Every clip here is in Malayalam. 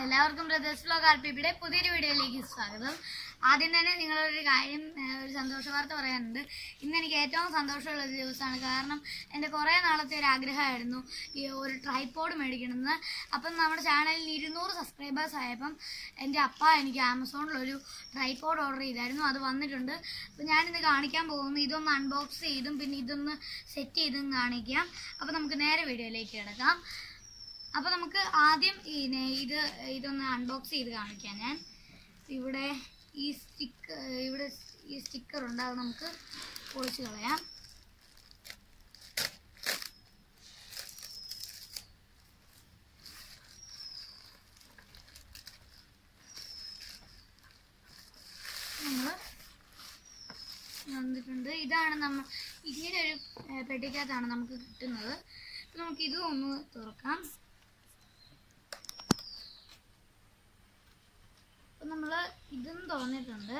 എല്ലാവർക്കും ബ്രദേഴ്സ് വ്ലോഗ് ആർപിയുടെ പുതിയൊരു വീഡിയോയിലേക്ക് സ്വാഗതം. ആദ്യം തന്നെ നിങ്ങളൊരു കാര്യം, ഒരു സന്തോഷ വാർത്ത പറയാനുണ്ട്. ഇന്ന് എനിക്ക് ഏറ്റവും സന്തോഷമുള്ള ഒരു ദിവസമാണ്. കാരണം എൻ്റെ കുറേ നാളത്തെ ഒരു ആഗ്രഹമായിരുന്നു ഈ ഒരു ട്രൈപോഡ് മേടിക്കണമെന്ന്. അപ്പം നമ്മുടെ ചാനലിൽ 200 സബ്സ്ക്രൈബേഴ്സ് ആയപ്പം എൻ്റെ അപ്പ എനിക്ക് ആമസോണിലൊരു ട്രൈപോഡ് ഓർഡർ ചെയ്തായിരുന്നു. അത് വന്നിട്ടുണ്ട്. അപ്പം ഞാനിന്ന് കാണിക്കാൻ പോകുന്നു. ഇതൊന്ന് അൺബോക്സ് ചെയ്തും പിന്നെ ഇതൊന്ന് സെറ്റ് ചെയ്തും കാണിക്കാം. അപ്പം നമുക്ക് നേരെ വീഡിയോയിലേക്ക് കിടക്കാം. അപ്പോൾ നമുക്ക് ആദ്യം ഇതൊന്ന് അൺബോക്സ് ചെയ്ത് കാണിക്കാം. ഞാൻ ഇവിടെ ഈ സ്റ്റിക്കർ ഉണ്ട്, അത് നമുക്ക് പൊളിച്ച് കളയാം. നമ്മൾ വന്നിട്ടുണ്ട്. ഇതാണ് ഇങ്ങനെ ഒരു പെട്ടിക്കകത്താണ് നമുക്ക് കിട്ടുന്നത്. നമുക്ക് ഇതും ഒന്ന് തുറക്കാം. നമ്മൾ ഇതും തുറന്നിട്ടുണ്ട്.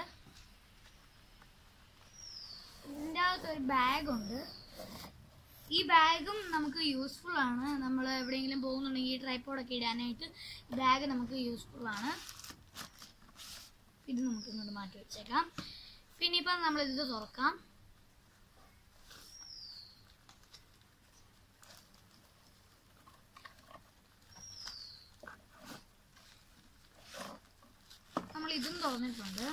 ഇതിൻ്റെ അകത്തൊരു ബാഗുണ്ട്. ഈ ബാഗും നമുക്ക് യൂസ്ഫുൾ ആണ്. നമ്മൾ എവിടെയെങ്കിലും പോകുന്നുണ്ടെങ്കിൽ ഈ ട്രൈപോഡൊക്കെ ഇടാനായിട്ട് ഈ ബാഗ് നമുക്ക് യൂസ്ഫുൾ ആണ്. ഇത് നമുക്ക് ഇങ്ങോട്ട് മാറ്റി വെച്ചേക്കാം. പിന്നെ ഇപ്പം നമ്മളിത് തുറക്കാം. ഇതും തുറന്നിട്ടുണ്ട്.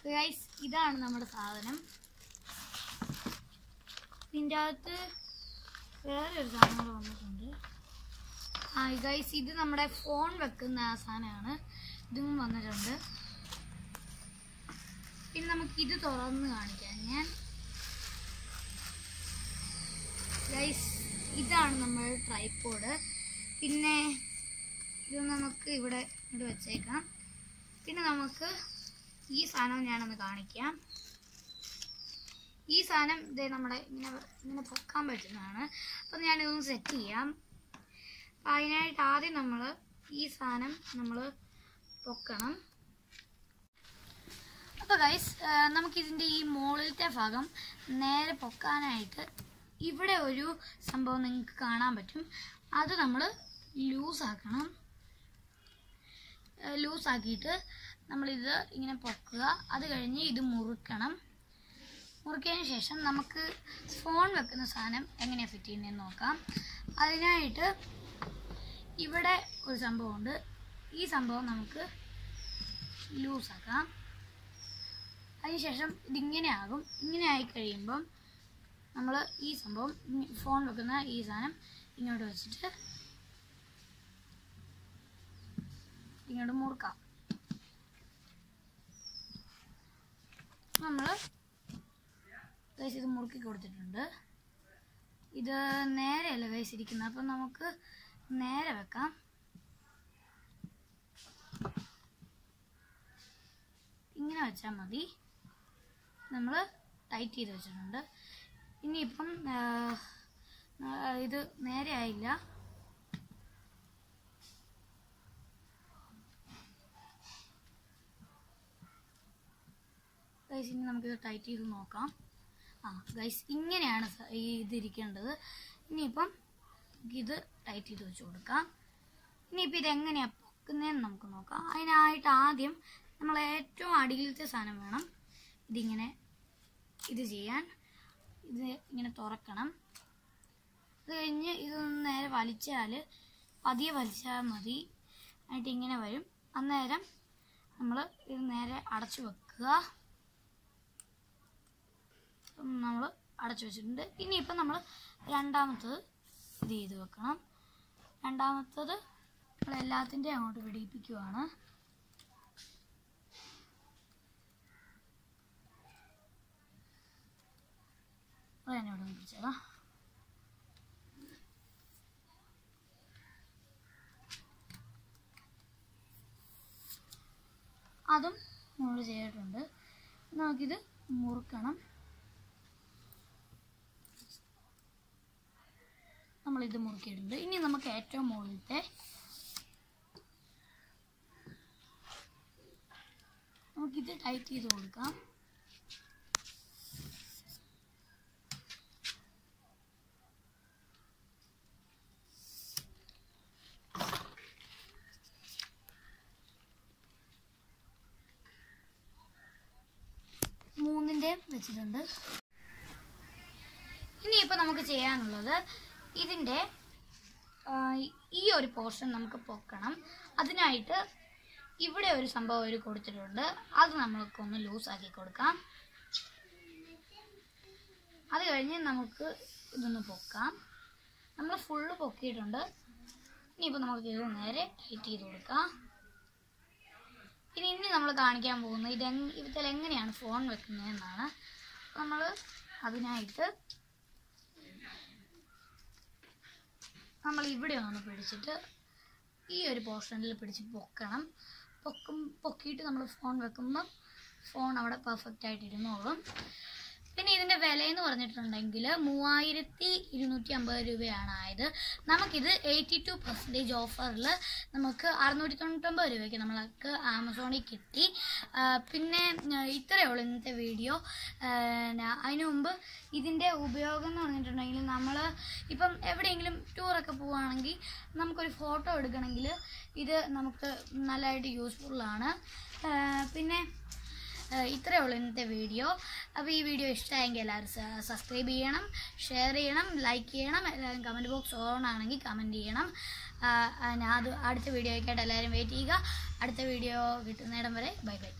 ഗൈസ്, ഇതാണ് നമ്മുടെ സാധനം. ഇതിൻ്റെ അകത്ത് വേറെ ഒരു സാധനം കൂടെ വന്നിട്ടുണ്ട്. ഗൈസ്, ഇത് നമ്മുടെ ഫോൺ വെക്കുന്ന ആ സാധനമാണ്. ഇതും വന്നിട്ടുണ്ട്. പിന്നെ നമുക്കിത് തുറന്ന് കാണിക്കാം. ഞാൻ ഗൈസ്, ഇതാണ് നമ്മുടെ ട്രൈപോഡ്. പിന്നെ ഇത് നമുക്ക് ഇവിടെ വെച്ചേക്കാം. പിന്നെ നമുക്ക് ഈ സാധനം ഞാനൊന്ന് കാണിക്കാം. ഈ സാധനം ഇതേ നമ്മുടെ ഇങ്ങനെ പൊക്കാൻ പറ്റുന്നതാണ്. അപ്പം ഞാനിതൊന്ന് സെറ്റ് ചെയ്യാം. അപ്പം അതിനായിട്ട് ആദ്യം നമ്മൾ ഈ സാധനം നമ്മൾ പൊക്കണം. അപ്പോൾ ഗൈസ്, നമുക്കിതിൻ്റെ ഈ മുകളിലത്തെ ഭാഗം നേരെ പൊക്കാനായിട്ട് ഇവിടെ ഒരു സംഭവം നിങ്ങൾക്ക് കാണാൻ പറ്റും. അത് നമ്മൾ ലൂസാക്കണം. ലൂസാക്കിയിട്ട് നമ്മളിത് ഇങ്ങനെ പൊക്കുക. അത് കഴിഞ്ഞ് ഇത് മുറുക്കണം. മുറുക്കിയതിന് ശേഷം നമുക്ക് ഫോൺ വെക്കുന്ന സാധനം എങ്ങനെയാണ് ഫിറ്റ് ചെയ്യുന്നതെന്ന് നോക്കാം. അതിനായിട്ട് ഇവിടെ ഒരു സംഭവമുണ്ട്. ഈ സംഭവം നമുക്ക് ലൂസാക്കാം. അതിനുശേഷം ഇതിങ്ങനെ ആകും. ഇങ്ങനെ ആയിക്കഴിയുമ്പം നമ്മൾ ഈ സംഭവം ഫോൺ വെക്കുന്ന ഈ സാധനം ഇങ്ങോട്ട് വെച്ചിട്ട് ഇങ്ങോട്ട് മുറുക്കാം. നമ്മൾ ഇത് മുറുക്കി കൊടുത്തിട്ടുണ്ട്. ഇത് നേരെയല്ല ഗൈസ് ഇരിക്കുന്നത്. അപ്പം നമുക്ക് നേരെ വെക്കാം. ഇങ്ങനെ വെച്ചാൽ മതി. നമ്മൾ ടൈറ്റ് ചെയ്ത് വെച്ചിട്ടുണ്ട്. ഇനിയിപ്പം ഇത് നേരെ ആയില്ല. ഗൈസ്, ഇനി നമുക്കിത് ടൈറ്റ് ചെയ്ത് നോക്കാം. ഗൈസ്, ഇങ്ങനെയാണ് ഇതിരിക്കേണ്ടത്. ഇനിയിപ്പം ഇത് ടൈറ്റ് ചെയ്ത് വെച്ച് കൊടുക്കാം. ഇനിയിപ്പോൾ ഇതെങ്ങനെയാണ് പൊക്കുന്നതെന്ന് നമുക്ക് നോക്കാം. അതിനായിട്ട് ആദ്യം നമ്മൾ ഏറ്റവും അടിയിലത്തെ സാധനം വേണം ഇത് ചെയ്യാൻ. ഇത് ഇങ്ങനെ തുറക്കണം. അത് കഴിഞ്ഞ് ഇതൊന്ന് നേരെ പതിയെ വലിച്ചാൽ മതി. എന്നിട്ട് ഇങ്ങനെ വരും. അന്നേരം നമ്മൾ ഇത് നേരെ അടച്ചു വെക്കുക. നമ്മൾ അടച്ചു വെച്ചിട്ടുണ്ട്. ഇനിയിപ്പം നമ്മൾ രണ്ടാമത്തത് ഇത് ചെയ്ത് വെക്കണം. രണ്ടാമത്തത് നമ്മൾ എല്ലാത്തിൻ്റെയും അങ്ങോട്ട് പിടിപ്പിക്കുവാണ്. അതിനോട് പിടിച്ചേക്കാം. അതും നമ്മൾ ചെയ്തിട്ടുണ്ട്. നമുക്കിത് മുറുക്കണം. നമ്മളിത് മുറുക്കിയിട്ടുണ്ട്. ഇനി നമുക്ക് ഏറ്റവും മുകളിലത്തെ നമുക്കിത് ടൈറ്റ് ചെയ്ത് കൊടുക്കാം. ഇതിൻ്റെ വെച്ചിട്ടുണ്ട്. ഇനിയിപ്പോൾ നമുക്ക് ചെയ്യാനുള്ളത് ഇതിൻ്റെ ഈ ഒരു പോർഷൻ നമുക്ക് പൊക്കണം. അതിനായിട്ട് ഇവിടെ ഒരു സംഭവം അവർ കൊടുത്തിട്ടുണ്ട്. അത് നമ്മൾക്കൊന്ന് ലൂസാക്കി കൊടുക്കാം. അത് കഴിഞ്ഞ് നമുക്ക് ഇതൊന്ന് പൊക്കാം. നമ്മൾ ഫുള്ള് പൊക്കിയിട്ടുണ്ട്. ഇനിയിപ്പോൾ നമുക്ക് ഇത് നേരെ ടൈറ്റ് ചെയ്ത് കൊടുക്കാം. ഇനി നമ്മൾ കാണിക്കാൻ പോകുന്നത് ഇതിൽ എങ്ങനെയാണ് ഫോൺ വെക്കുന്നതെന്നാണ്. നമ്മൾ അതിനായിട്ട് നമ്മൾ ഇവിടെ ഒന്ന് പിടിച്ചിട്ട് ഈ ഒരു പോർഷനിൽ പിടിച്ച് പൊക്കണം. പൊക്കിയിട്ട് നമ്മൾ ഫോൺ വെക്കുമ്പോൾ ഫോൺ അവിടെ പെർഫെക്റ്റ് ആയിട്ട് ഇരുന്നോളും. പിന്നെ ഇതിൻ്റെ വിലയെന്ന് പറഞ്ഞിട്ടുണ്ടെങ്കിൽ 3250 രൂപയാണ് ആയത്. നമുക്കിത് 82% ഓഫറിൽ നമുക്ക് 699 രൂപയ്ക്ക് നമ്മൾക്ക് ആമസോണിൽ കിട്ടി. പിന്നെ ഇത്രയേ ഉള്ളൂ ഇന്നത്തെ വീഡിയോ. അതിനു മുമ്പ് ഇതിൻ്റെ ഉപയോഗം എന്ന് പറഞ്ഞിട്ടുണ്ടെങ്കിൽ നമ്മൾ ഇപ്പം എവിടെയെങ്കിലും ടൂറൊക്കെ പോവുകയാണെങ്കിൽ നമുക്കൊരു ഫോട്ടോ എടുക്കണമെങ്കിൽ ഇത് നമുക്ക് നല്ലതായിട്ട് യൂസ്ഫുള്ളാണ്. പിന്നെ ഇത്രയേ ഉള്ളൂ ഇന്നത്തെ വീഡിയോ. അപ്പോൾ ഈ വീഡിയോ ഇഷ്ടമായെങ്കിൽ എല്ലാവരും സബ്സ്ക്രൈബ് ചെയ്യണം, ഷെയർ ചെയ്യണം, ലൈക്ക് ചെയ്യണം. എല്ലാവരും കമൻറ്റ് ബോക്സ് ഓൺ ആണെങ്കിൽ കമൻറ്റ് ചെയ്യണം. അത് അടുത്ത വീഡിയോയ്ക്കായിട്ട് എല്ലാവരും വെയിറ്റ് ചെയ്യുക. അടുത്ത വീഡിയോ കിട്ടുന്നിടം വരെ ബൈ ബൈ.